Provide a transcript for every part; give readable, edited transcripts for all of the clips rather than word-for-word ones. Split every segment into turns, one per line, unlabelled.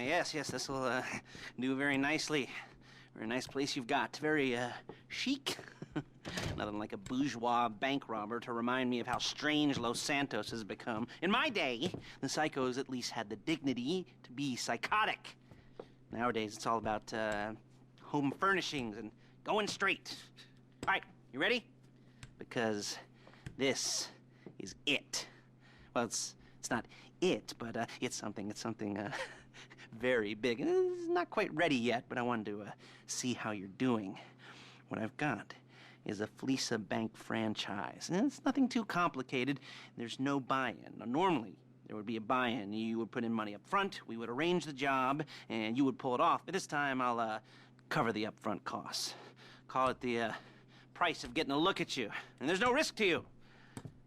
Yes, this will do very nicely. Very nice place you've got. Very chic. Nothing like a bourgeois bank robber to remind me of how strange Los Santos has become. In my day, the psychos at least had the dignity to be psychotic. Nowadays, it's all about home furnishings and going straight. All right, you ready? Because this is it. Well, it's not it, but it's something very big. It's not quite ready yet, but I wanted to see how you're doing. What I've got is a Fleeca bank franchise. And it's nothing too complicated. There's no buy-in. Now, normally, there would be a buy-in. You would put in money up front, we would arrange the job, and you would pull it off. But this time, I'll cover the upfront costs. Call it the price of getting a look at you. And there's no risk to you.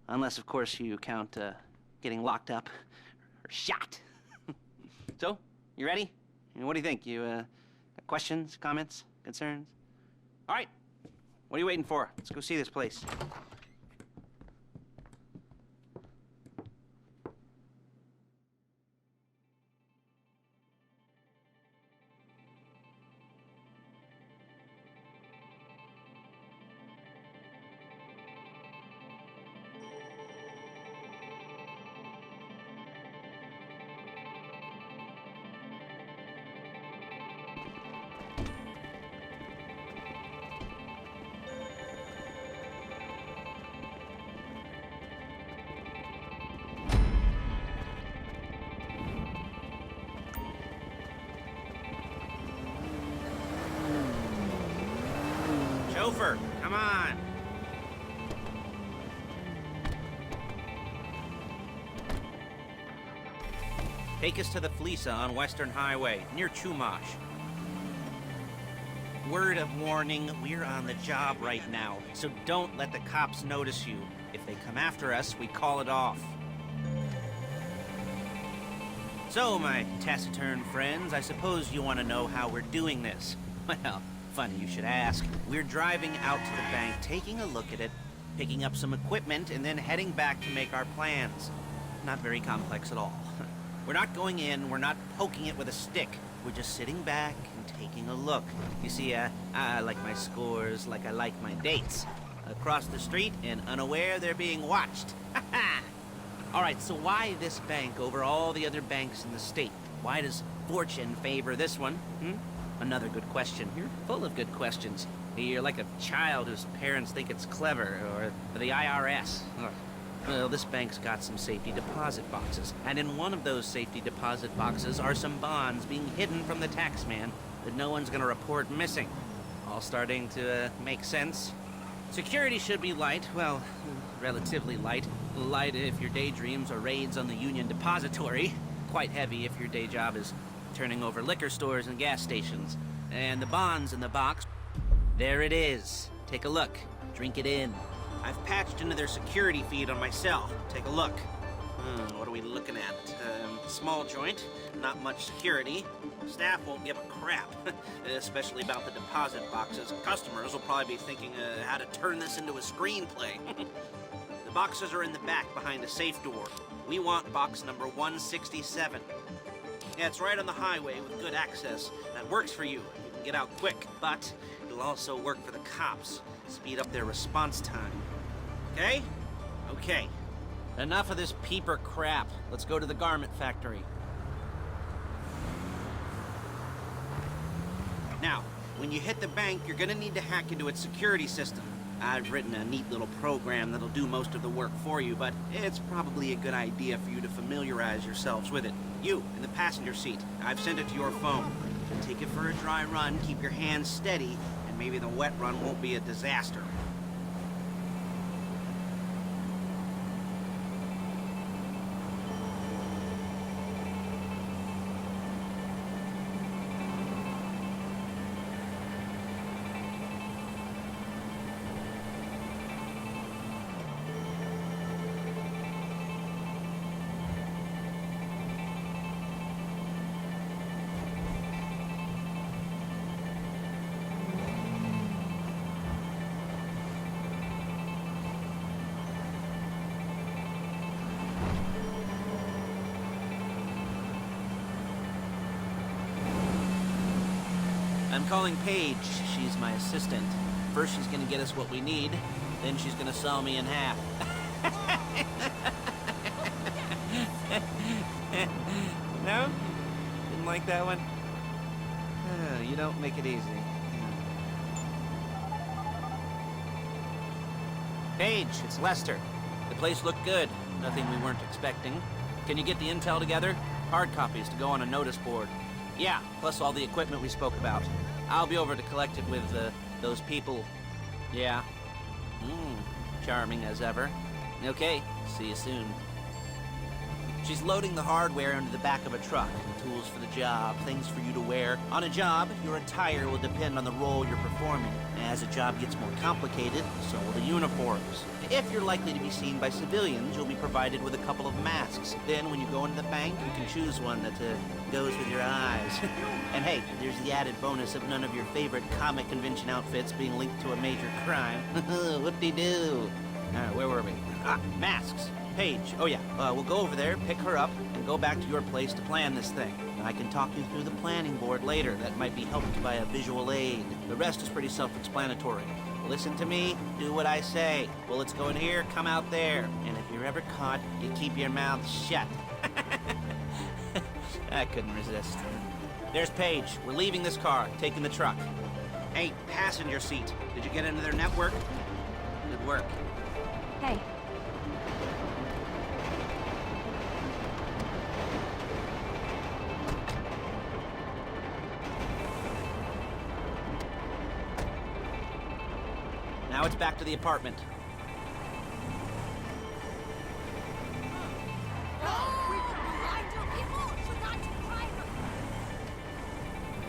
Unless, of course, you count getting locked up or shot. So, you ready? What do you think? You got questions, comments, concerns? All right. What are you waiting for? Let's go see this place. Chauffeur, come on. Take us to the Fleeca on Western Highway, near Chumash. Word of warning, we're on the job right now, so don't let the cops notice you. If they come after us, we call it off. So, my taciturn friends, I suppose you want to know how we're doing this. Well, funny you should ask. We're driving out to the bank, taking a look at it, picking up some equipment, and then heading back to make our plans. Not very complex at all. We're not going in, we're not poking it with a stick. We're just sitting back and taking a look. You see, I like my scores like I like my dates. Across the street and unaware they're being watched. All right, so why this bank over all the other banks in the state? Why does fortune favor this one? Another good question. You're full of good questions. You're like a child whose parents think it's clever, or the IRS. Well, this bank's got some safety deposit boxes, and in one of those safety deposit boxes are some bonds being hidden from the tax man that no one's gonna report missing. All starting to make sense. Security should be light, well, relatively light. Light if your daydreams are raids on the Union Depository. Quite heavy if your day job is turning over liquor stores and gas stations. And the bonds in the box, there it is. Take a look. Drink it in. I've patched into their security feed on my cell. Take a look. What are we looking at? Small joint, not much security. Staff won't give a crap, especially about the deposit boxes. Customers will probably be thinking how to turn this into a screenplay. The boxes are in the back behind a safe door. We want box number 167. Yeah, it's right on the highway with good access. That works for you. You can get out quick, but it'll also work for the cops. Speed up their response time. Okay? Okay. Enough of this peeper crap. Let's go to the garment factory. Now, when you hit the bank, you're gonna need to hack into its security system. I've written a neat little program that'll do most of the work for you, but it's probably a good idea for you to familiarize yourselves with it. You, in the passenger seat, I've sent it to your phone. Take it for a dry run, keep your hands steady, and maybe the wet run won't be a disaster. I'm calling Paige. She's my assistant. First she's gonna get us what we need, then she's gonna saw me in half. No? Didn't like that one? You don't make it easy. Paige, it's Lester. The place looked good. Nothing we weren't expecting. Can you get the intel together? Hard copies to go on a notice board. Yeah, plus all the equipment we spoke about. I'll be over to collect it with, those people. Yeah. Charming as ever. Okay, see you soon. She's loading the hardware into the back of a truck. Tools for the job, things for you to wear. On a job, your attire will depend on the role you're performing. As the job gets more complicated, so will the uniforms. If you're likely to be seen by civilians, you'll be provided with a couple of masks. Then when you go into the bank, you can choose one that goes with your eyes. And hey, there's the added bonus of none of your favorite comic convention outfits being linked to a major crime. Whoop-de-doo. Where were we? Masks. Paige. Oh yeah, we'll go over there, pick her up, and go back to your place to plan this thing. I can talk you through the planning board later. That might be helped by a visual aid. The rest is pretty self-explanatory. Listen to me, do what I say. Bullets go in here, come out there. And if you're ever caught, you keep your mouth shut. I couldn't resist. There's Paige. We're leaving this car, taking the truck. Hey, passenger seat. Did you get into their network? Good work.
Hey.
Now it's back to the apartment.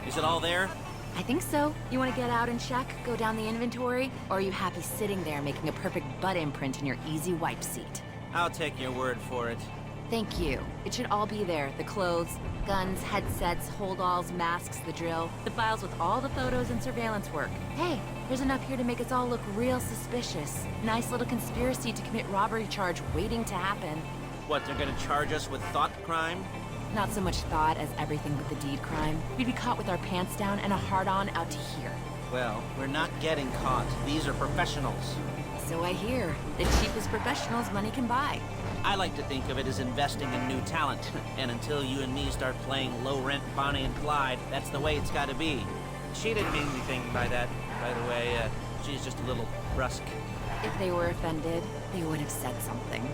Is it all there?
I think so. You want to get out and check, go down the inventory? Or are you happy sitting there making a perfect butt imprint in your easy wipe seat?
I'll take your word for it.
Thank you. It should all be there. The clothes, guns, headsets, holdalls, masks, the drill. The files with all the photos and surveillance work. Hey, there's enough here to make us all look real suspicious. Nice little conspiracy to commit robbery charge waiting to happen.
What, they're gonna charge us with thought crime?
Not so much thought as everything but the deed crime. We'd be caught with our pants down and a hard-on out to here.
Well, we're not getting caught. These are professionals.
So I hear. The cheapest professionals money can buy.
I like to think of it as investing in new talent. And until you and me start playing low-rent Bonnie and Clyde, that's the way it's gotta be. She didn't mean anything by that, by the way. She's just a little brusque.
If they were offended, they would have said something.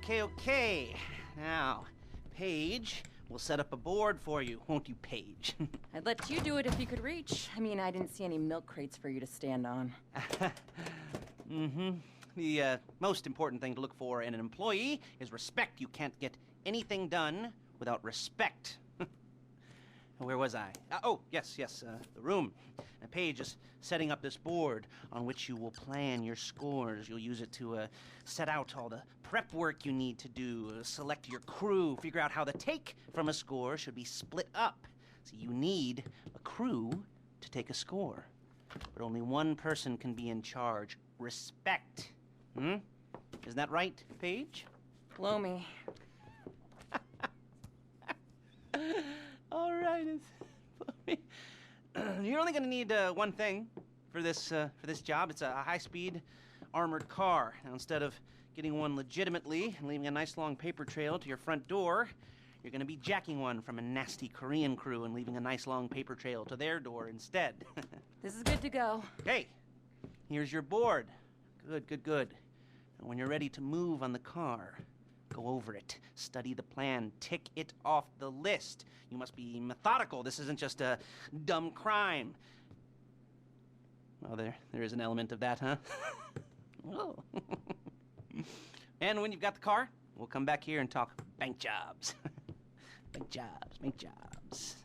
Okay. Now, Paige, we'll set up a board for you, won't you, Paige?
I'd let you do it if you could reach. I mean, I didn't see any milk crates for you to stand on.
The most important thing to look for in an employee is respect. You can't get anything done without respect. Where was I? Yes, the room. Now, Paige is setting up this board on which you will plan your scores. You'll use it to set out all the prep work you need to do, select your crew, figure out how the take from a score should be split up. So you need a crew to take a score. But only one person can be in charge. Respect. Isn't that right, Paige?
Blow me.
All right, you're only going to need one thing for this job. It's a high-speed armored car. Now, instead of getting one legitimately and leaving a nice long paper trail to your front door, you're going to be jacking one from a nasty Korean crew and leaving a nice long paper trail to their door instead.
This is good to go.
Hey, here's your board. Good. When you're ready to move on the car, go over it, study the plan, tick it off the list. You must be methodical. This isn't just a dumb crime. Well, there is an element of that, huh? Oh. And when you've got the car, we'll come back here and talk bank jobs. Bank jobs, bank jobs.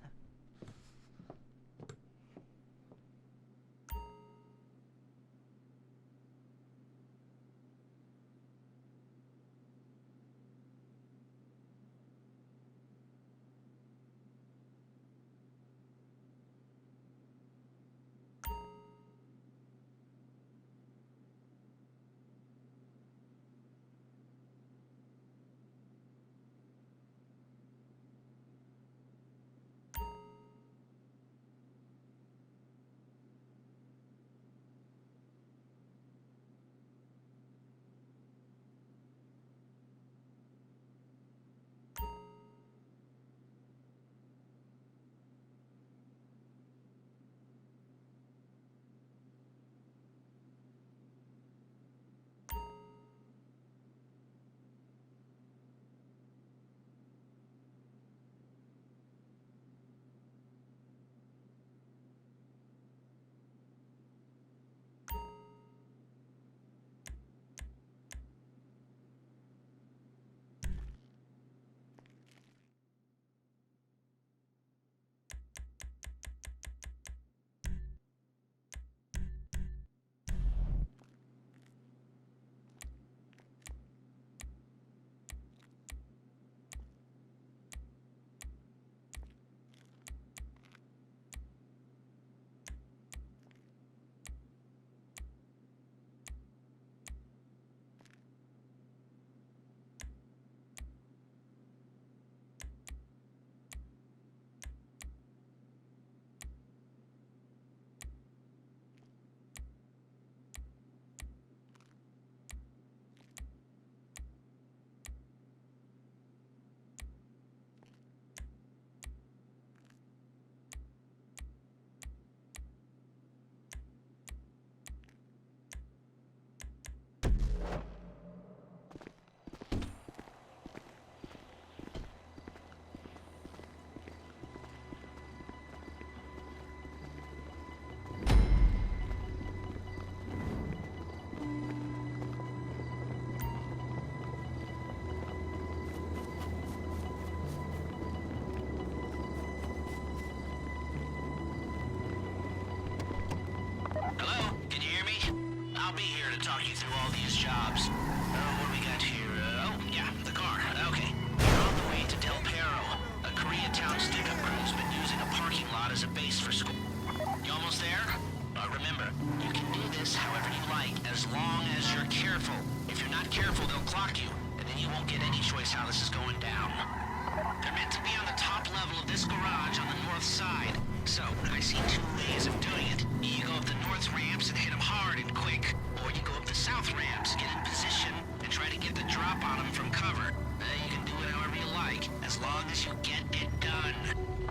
I'll be here to talk you through all these jobs. What do we got here? Oh, yeah, the car. Okay. You're on the way to Del Perro. A Koreatown stick-up crew's been using a parking lot as a base for school. You almost there? Remember, you can do this however you like, as long as you're careful. If you're not careful, they'll clock you, and then you won't get any choice how this is going down. They're meant to be on the top level of this garage on the north side. So, I see two ways of doing it. You go up the north ramps and hit them hard and quick, or you go up the south ramps, get in position, and try to get the drop on them from cover. You can do it however you like, as long as you get it done.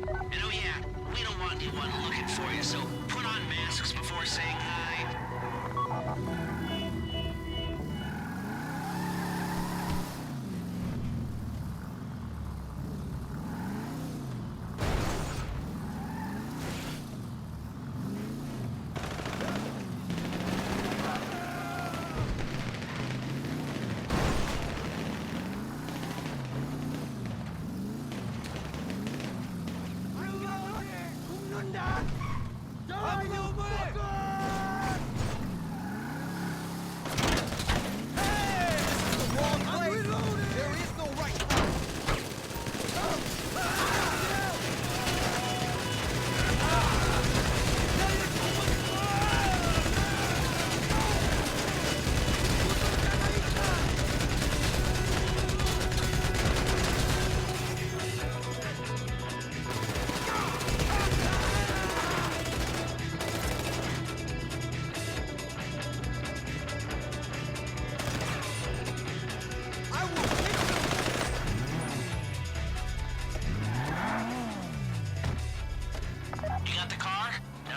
And oh yeah, we don't want anyone looking for you, so put on masks before saying hi.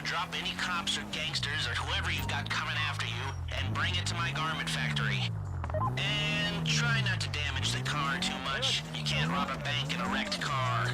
Drop any cops or gangsters or whoever you've got coming after you, and bring it to my garment factory. And try not to damage the car too much. You can't rob a bank in a wrecked car.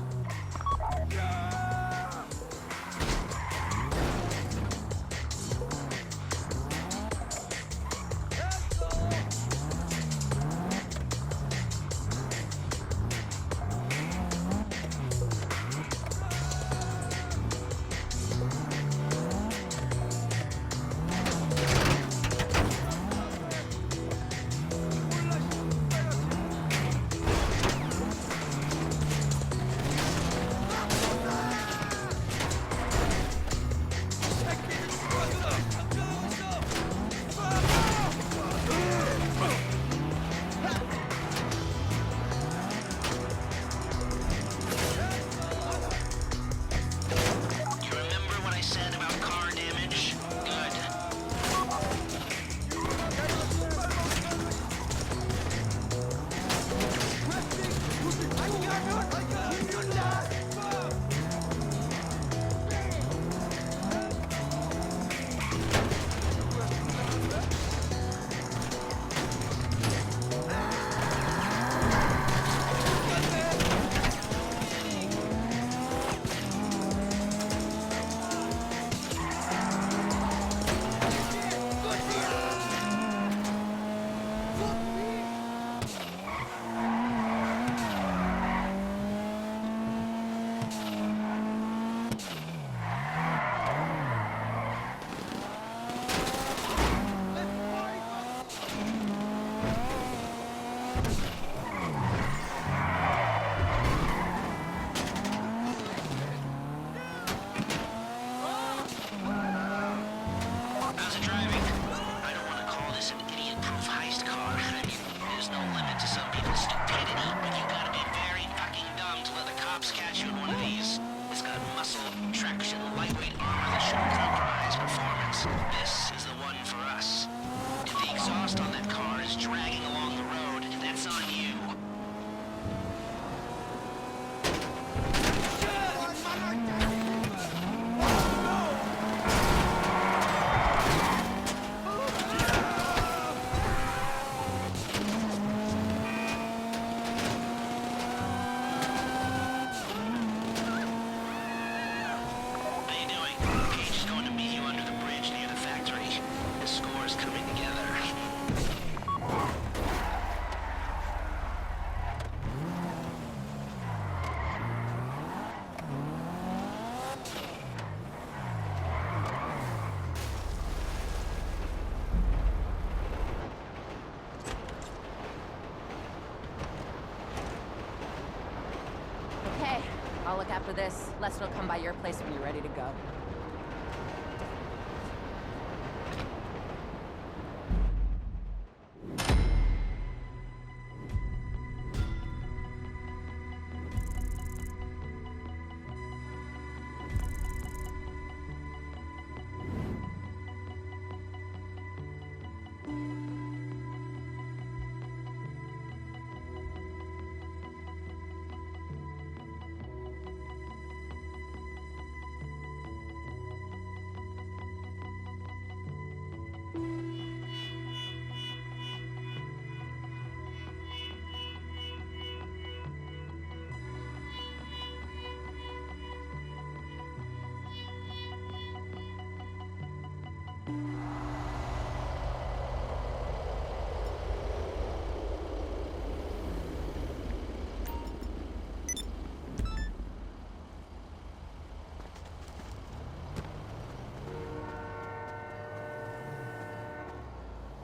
Okay, I'll look after this. Lester will come by your place when you're ready to go.